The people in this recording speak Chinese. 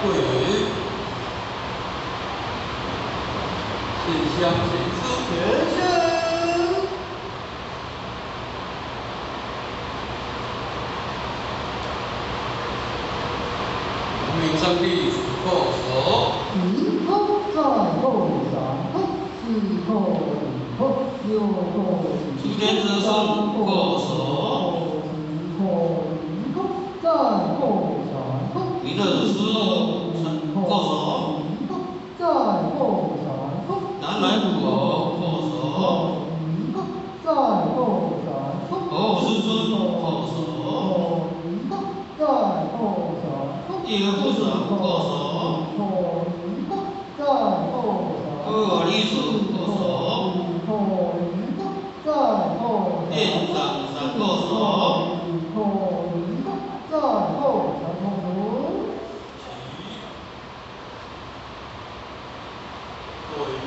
桂鱼，是向前出前生。无名上帝主后手，一后在后上后，四后五后，六后出天之上后手，四后一后在后上后，弥勒师后手，在后上后，南来土偶后手，一后在后上后，后师尊后手，在后上后，地和部长后手，在后上二理主后手，在后店长三后手，在后上对。